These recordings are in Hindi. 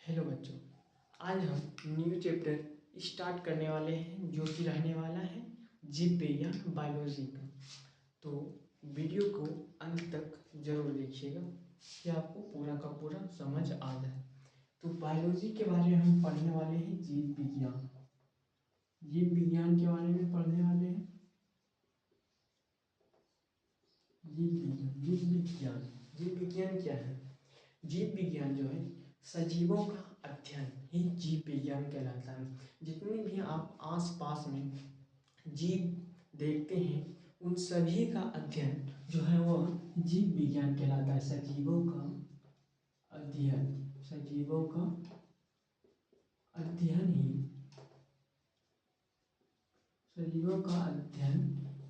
हेलो बच्चों, आज हम न्यू चैप्टर स्टार्ट करने वाले हैं जो कि रहने वाला है जीव विज्ञान बायोलॉजी का। तो वीडियो को अंत तक जरूर देखिएगा कि आपको पूरा का पूरा समझ आ जाए। तो बायोलॉजी के बारे में हम पढ़ने वाले हैं जीव विज्ञान। जीव विज्ञान के बारे में पढ़ने वाले हैं जीव विज्ञान क्या है? जीव विज्ञान जो है सजीवों का अध्ययन ही जीव विज्ञान कहलाता है। जितने भी आप आसपास में जीव देखते हैं उन सभी का अध्ययन जो है वह जीव विज्ञान कहलाता है। सजीवों का अध्ययन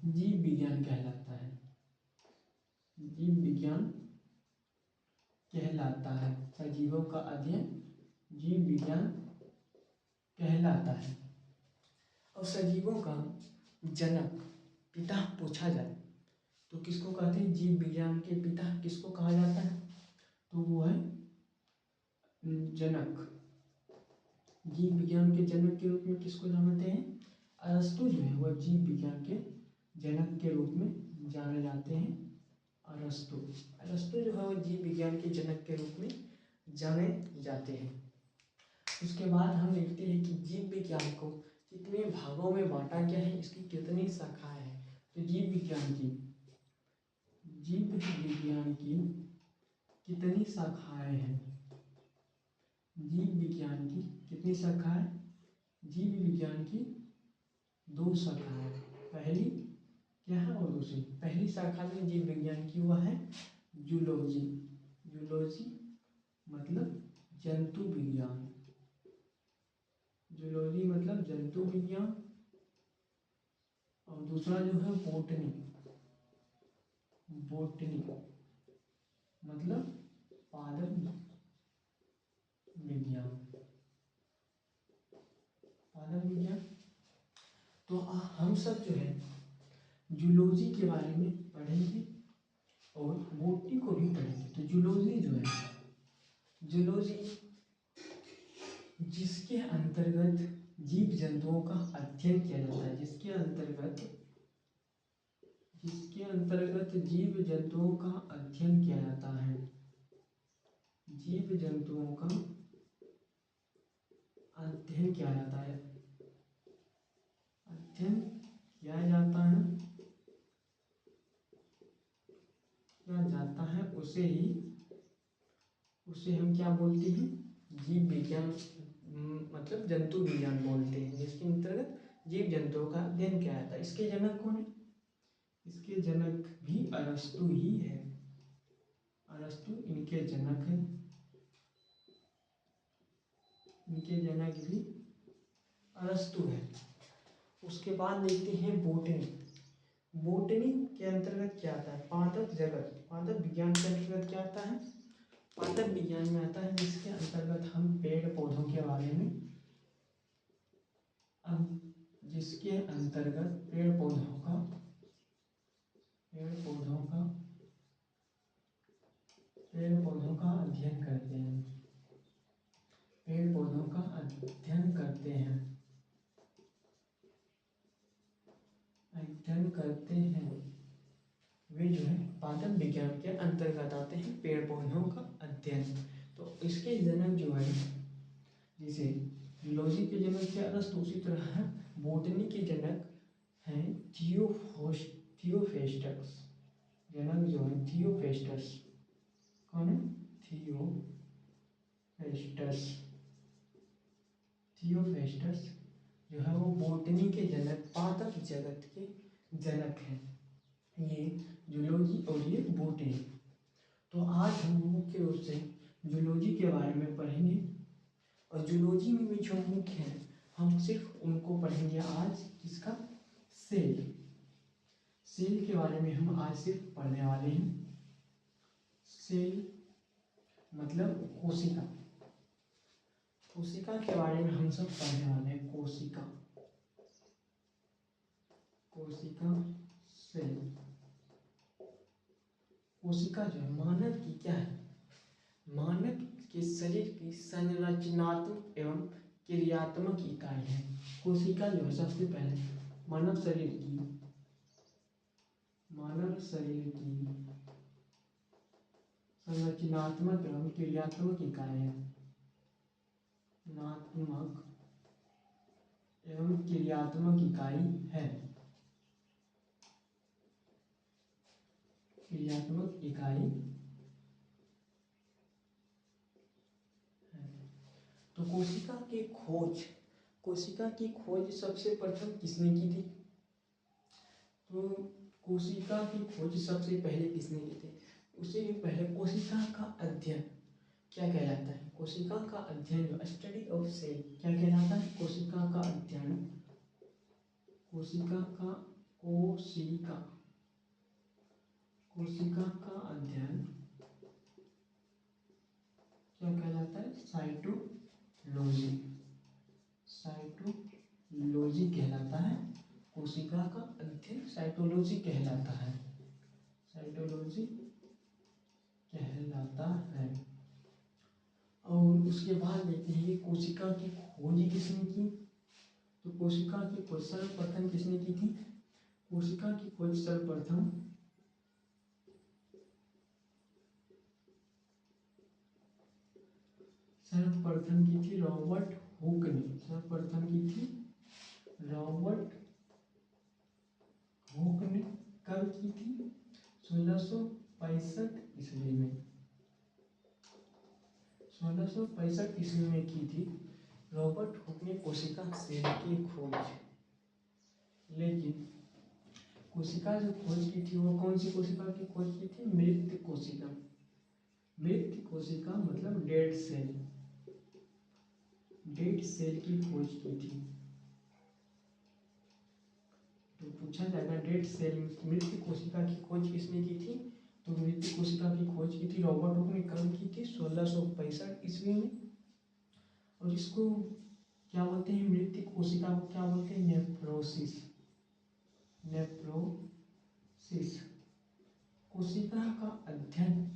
जीव विज्ञान कहलाता है। जीव विज्ञान कहलाता है। सजीवों का अध्ययन जीव विज्ञान कहलाता है। और सजीवों का जनक पिता पूछा जाए तो किसको कहते हैं? जीव विज्ञान के पिता किसको कहा जाता है? तो वो है जनक। जीव विज्ञान के जनक के रूप में किसको जानते हैं? अरस्तु जो है वह जीव विज्ञान के जनक के रूप में जाने जाते हैं। अरस्तु जो है वह जीव विज्ञान के जनक के रूप में जाने जाते हैं। उसके बाद हम देखते हैं कि जीव विज्ञान को कितने भागों में बांटा गया है, इसकी कितनी शाखाएं हैं। तो जीव विज्ञान की कितनी शाखाएं हैं? जीव विज्ञान की कितनी शाखाएं? जीव विज्ञान की 2 शाखाएं। पहली क्या है और दूसरी? पहली शाखा जो जीव विज्ञान की वह है जूलॉजी मतलब जंतु विज्ञान। जूलॉजी मतलब जंतु विज्ञान। और दूसरा जो है बोटनी मतलब पादप विज्ञान। तो हम सब जो है जूलॉजी के बारे में पढ़ेंगे और बोटनी को भी पढ़ेंगे। तो जूलॉजी जो है जिसके अंतर्गत जीव जंतुओं का अध्ययन किया जाता है। जिसके अंतर्गत जीव जंतुओं का अध्ययन किया जाता है। जीव जंतुओं का अध्ययन किया जाता है। उसे हम क्या बोलते हैं? जीव विज्ञान मतलब जंतु विज्ञान बोलते हैं। जिसके अंतर्गत जीव जंतुओं का अध्ययन किया जाता है। इसके जनक कौन है? इसके जनक भी अरस्तु ही है। अरस्तु इनके जनक हैं। इनके जनक भी अरस्तु है। उसके बाद देखते हैं बोटनी के अंतर्गत क्या आता है? पादप विज्ञान के अंतर्गत क्या आता है? पादप विज्ञान में आता है जिसके अंतर्गत हम पेड़ पौधों के बारे में जिसके अंतर्गत पेड़ पौधों का अध्ययन करते हैं। वे जो है पादप विज्ञान के अंतर्गत आते हैं, पेड़ पौधों का अध्ययन। तो इसके जनक जो है, जिसे जूलॉजी के जनक के अरस्तु, उसी तरह बोटनी के जनक हैं थियोफेस्टस। जनक जो है थियोफेस्टस। कौन है? थियोफेस्टस जो है वो बोटनी के जनक, पादप जगत के जनक हैं। ये जूलॉजी और ये बोटनी। तो आज हम मुख्य रूप से जूलॉजी के बारे में पढ़ेंगे। और जूलॉजी में भी जो मुख्य है हम सिर्फ उनको पढ़ेंगे आज। किसका? सेल के बारे में हम आज सिर्फ पढ़ने वाले हैं। सेल मतलब कोशिका के बारे में हम सब पढ़ने वाले हैं। सेल। कोशिका जो है मानव की क्या है? मानव कि शरीर की संरचनात्मक एवं क्रियात्मक इकाई है। कोशिका जो है सबसे पहले मानव शरीर की संरचनात्मक एवं क्रियात्मक इकाई है। नात्मक एवं क्रियात्मक इकाई है। क्रियात्मक इकाई है। तो कोशिका की खोज सबसे प्रथम किसने की थी? तो कोशिका की खोज सबसे पहले किसने की थी? उससे भी पहले कोशिका का अध्ययन क्या कहलाता है? कोशिका का अध्ययन जो स्टडी ऑफ सेल क्या कहलाता है? कोशिका का अध्ययन क्या कहलाता है? साइटोलॉजी कहलाता है। कोशिका का अध्ययन साइटोलॉजी कहलाता है। और उसके बाद देखते हैं कि कोशिका की खोज किसने की? तो कोशिका की खोज सर्वप्रथम किसने की थी? कोशिका की खोज सर्वप्रथम की थी रॉबर्ट हुक ने। कब की थी? 1665 ईस्वी में। 1665 ईस्वी में की थी रॉबर्ट हुक ने कोशिका सेल की खोज। लेकिन कोशिका जो खोज की थी वो कौन सी कोशिका की खोज की थी? मृत कोशिका मतलब डेड सेल की खोज की थी। तो पूछा जाएगा डेड सेल मृत कोशिका की खोज किसने की थी? तो मृत कोशिका की खोज की थी रॉबर्ट हुक ने। कब की थी? 1665 ईस्वी में। और इसको क्या बोलते हैं? मृत कोशिका को क्या बोलते हैं? नेफ्रोसिस। कोशिका का अध्ययन,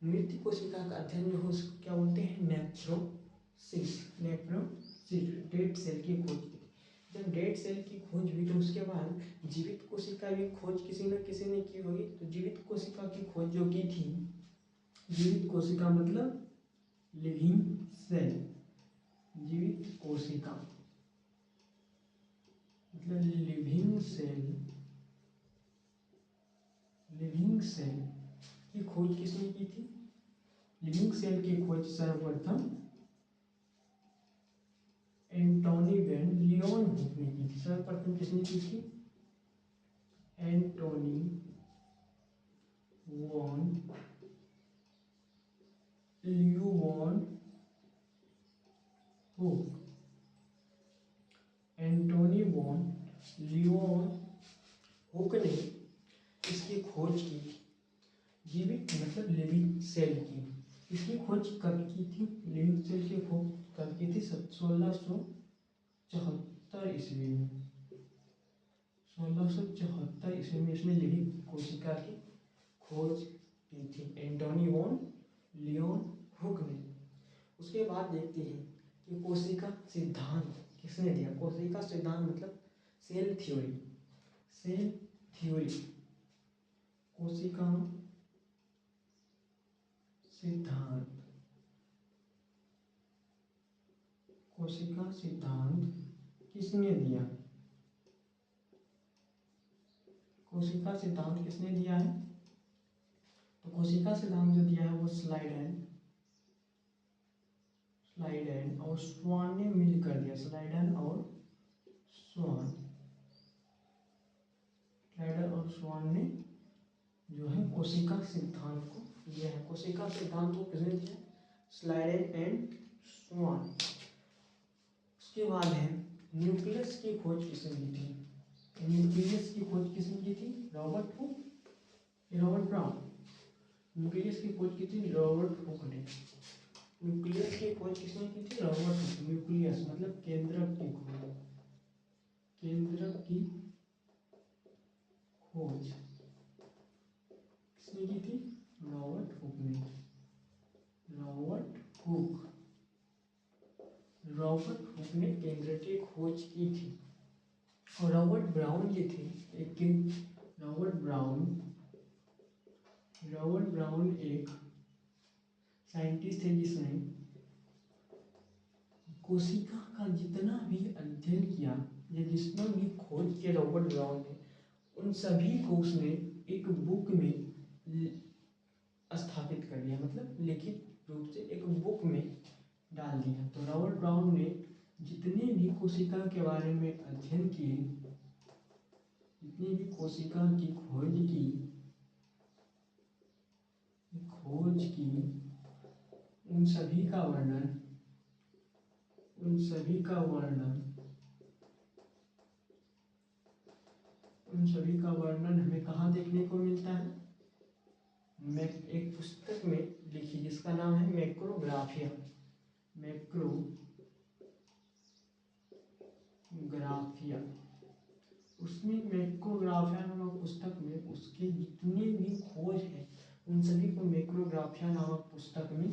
मृत कोशिका का अध्ययन जो हो उसको क्या बोलते हैं? नेफ्रोसिस। डेड सेल की खोज की। जब डेड सेल की खोज हुई तो उसके बाद जीवित कोशिका की खोज किसी न किसी ने की होगी। तो जीवित कोशिका की खोज जो की थी, जीवित कोशिका मतलब लिविंग सेल। जीवित कोशिका मतलब लिविंग सेल की खोज किसने की थी? लिविंग सेल की खोज सर्वप्रथम एंटोनी वैन लियोन हुक ने की थी। सर्वप्रथम किसने की थी? Antonie van Leeuwenhoek. Antonie van Leeuwenhoek ने इसकी खोज की थी। जीवित मतलब लिविंग सेल की। इसकी खोज कब की थी? लिविंग सेल की खोज कब की थी? 1674 ईस्वी में। 1674 ईस्वी में इसने लिविंग कोशिका की खोज की थी एंटोनी वॉन लियोन हुक ने। उसके बाद देखते हैं कि कोशिका सिद्धांत किसने दिया? कोशिका सिद्धांत मतलब सेल थ्योरी। कोशिका सिद्धांत किसने दिया? कोशिका सिद्धांत किसने दिया है? तो कोशिका सिद्धांत जो दिया है वो स्लाइडेन और स्वान ने मिलकर दिया। स्लाइडेन और स्वान ने जो है कोशिका सिद्धांत को दिया है। कोशिका सिद्धांत को किसने दिया? स्लाइडेन एंड स्वान। उसके बाद है न्यूक्लियस की खोज किसने की थी? न्यूक्लियस की खोज किसने की थी? Robert brown. न्यूक्लियस की खोज की थी रॉबर्ट हुक ने। न्यूक्लियस की खोज किसने की थी? Robert Hooke. न्यूक्लियस मतलब केंद्रक की खोज किसने की थी? रॉबर्ट हुक ने। हुक, रॉबर्ट हुक ने केंद्र की खोज की थी। और रॉबर्ट ब्राउन जो थे रॉबर्ट ब्राउन एक साइंटिस्ट थे जिसने कोशिका का जितना भी अध्ययन किया या जितना भी खोज किया रॉबर्ट ब्राउन ने, उन सभी को उसने एक बुक में स्थापित कर दिया, मतलब लिखित रूप से एक बुक में डाल दिया। तो रॉबर्ट ब्राउन ने जितने भी कोशिका के बारे में अध्ययन किए, जितनी भी कोशिका की खोज की, उन सभी का वर्णन हमें कहाँ देखने को मिलता है? एक पुस्तक में लिखी जिसका नाम है मैक्रोग्राफिया। उसमें मैक्रोग्राफिया नामक पुस्तक में उसके जितने भी खोज हैं उन सभी को मैक्रोग्राफिया नामक पुस्तक में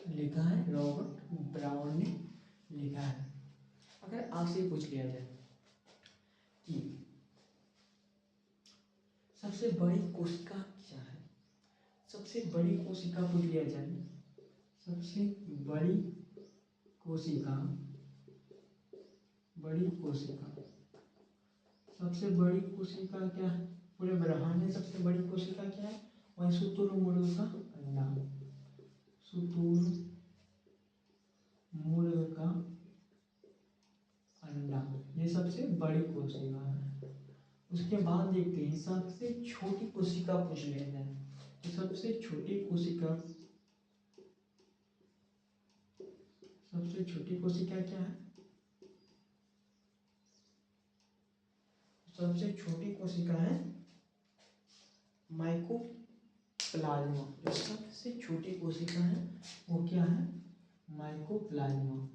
लिखा है, रॉबर्ट ब्राउन ने लिखा है। अगर आपसे पूछ लिया जाए कि सबसे बड़ी कोशिका क्या है, सबसे बड़ी कोशिका पूछ लिया जाए, सबसे बड़ी कोशिका क्या है? पूरे ब्रह्मांड में सबसे बड़ी कोशिका क्या है? वह शुतुरमुर्ग का अंडा, ये सबसे बड़ी कोशिका है। उसके बाद देखते हैं सबसे छोटी कोशिका पूछ लिया जाए तो सबसे छोटी कोशिका क्या है? सबसे छोटी कोशिका है माइकोप्लाज्मा। जो सबसे छोटी कोशिका है वो क्या है? माइकोप्लाज्मा।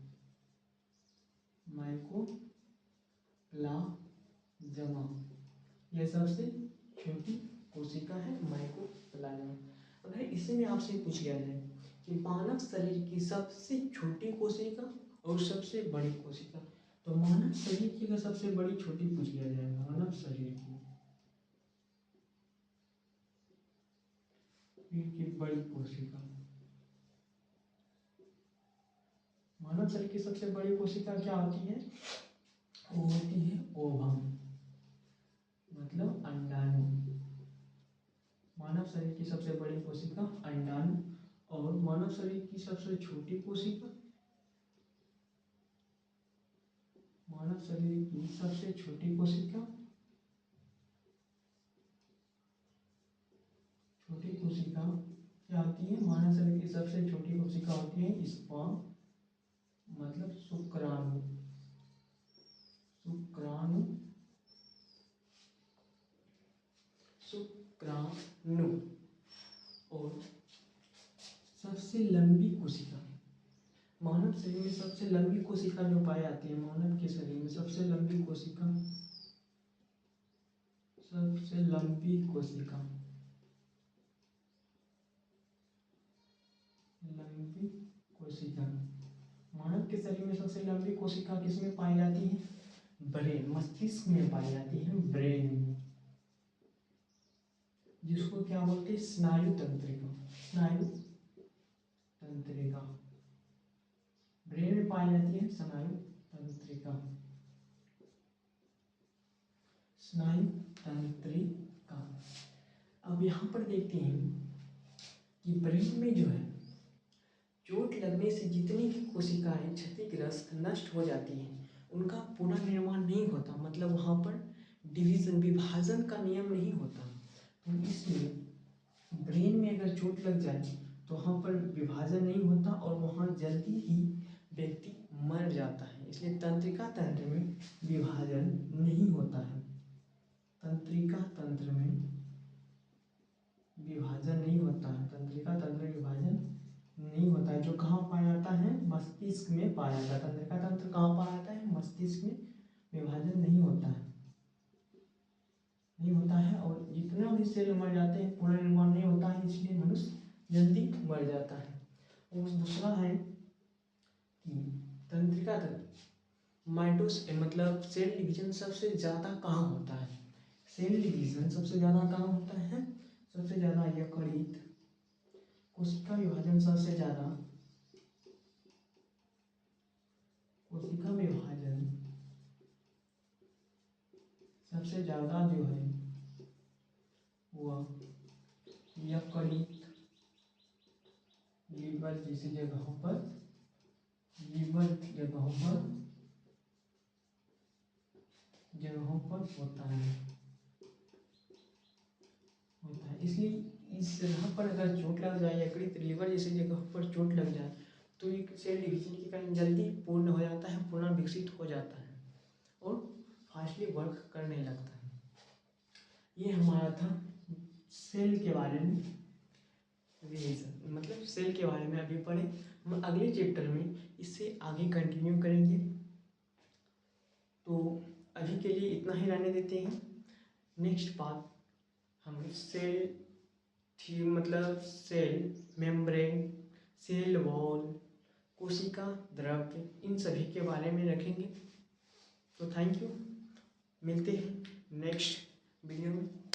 यह सबसे छोटी कोशिका है माइकोप्लाज्मा। अगर इसी में आपसे पूछ लिया जाए कि मानव शरीर की सबसे छोटी कोशिका और सबसे बड़ी कोशिका, तो मानव शरीर की अगर सबसे बड़ी छोटी पूछ लिया जाए, मानव शरीर की बड़ी कोशिका, मानव शरीर की सबसे बड़ी कोशिका क्या होती है? वो होती है ओवम, मतलब अंडाणु। मानव शरीर की सबसे बड़ी कोशिका अंडाणु, और मानव शरीर की सबसे छोटी कोशिका, मानव शरीर की सबसे छोटी कोशिका क्या होती है? मानव शरीर की सबसे छोटी कोशिका होती है स्पर्म, मतलब शुक्राणु। और सबसे लंबी कोशिका, मानव शरीर में सबसे लंबी कोशिका जो पाई जाती है, मानव के शरीर में सबसे लंबी कोशिका मानव के शरीर में सबसे लंबी कोशिका किसमें पाई जाती है? ब्रेन, मस्तिष्क में पाई जाती है, ब्रेन में, जिसको क्या बोलते हैं? स्नायु तंत्रिका। ब्रेन में पाई जाती है स्नायु तंत्रिका। अब यहाँ पर देखते हैं कि ब्रेन में जो है चोट लगने से जितनी भी कोशिकाएं क्षतिग्रस्त नष्ट हो जाती हैं, उनका पुनर्निर्माण नहीं होता, मतलब वहाँ पर विभाजन का नियम नहीं होता। तो इसलिए ब्रेन में अगर चोट लग जाए तो वहाँ पर विभाजन नहीं होता और वहाँ जल्दी ही व्यक्ति मर जाता है। इसलिए तंत्रिका तंत्र में विभाजन नहीं होता है। तंत्रिका तंत्र में विभाजन नहीं होता है। जो कहाँ पाया जाता है? मस्तिष्क में पाया जाता है। तंत्रिका तंत्र कहाँ पाया जाता है? मस्तिष्क में। विभाजन नहीं होता है और जितना भी सेल मर जाते हैं पुनर्निर्माण नहीं होता है, इसलिए मनुष्य जल्दी मर जाता है। और दूसरा है कि तंत्रिका तंत्र मतलब सेल डिवीजन सबसे ज़्यादा कहाँ होता है? सेल डिवीजन सबसे ज़्यादा कहाँ होता है? सबसे ज़्यादा यकृत, कोशिका विभाजन सबसे ज़्यादा, कोशिका विभाजन सबसे ज़्यादा जो है वह यकृत, लीवर जैसी जगहों पर, होता है। इसलिए इस जगह पर अगर चोट लग जाए, यकृत, लीवर जैसी जगह पर चोट लग जाए तो ये सेल डिवीजन के कारण जल्दी पूर्ण हो जाता है, पूर्ण विकसित हो जाता है और फास्टली वर्क करने लगता है। ये हमारा था सेल के बारे में रिवीजन, मतलब सेल के बारे में अभी पढ़े। हम अगले चैप्टर में इससे आगे कंटिन्यू करेंगे। तो अभी के लिए इतना ही रहने देते हैं। नेक्स्ट पार्ट हम मतलब सेल मेम्ब्रेन, सेल वॉल, कोशिका द्रव्य, इन सभी के बारे में रखेंगे। तो थैंक यू, मिलते हैं नेक्स्ट वीडियो में।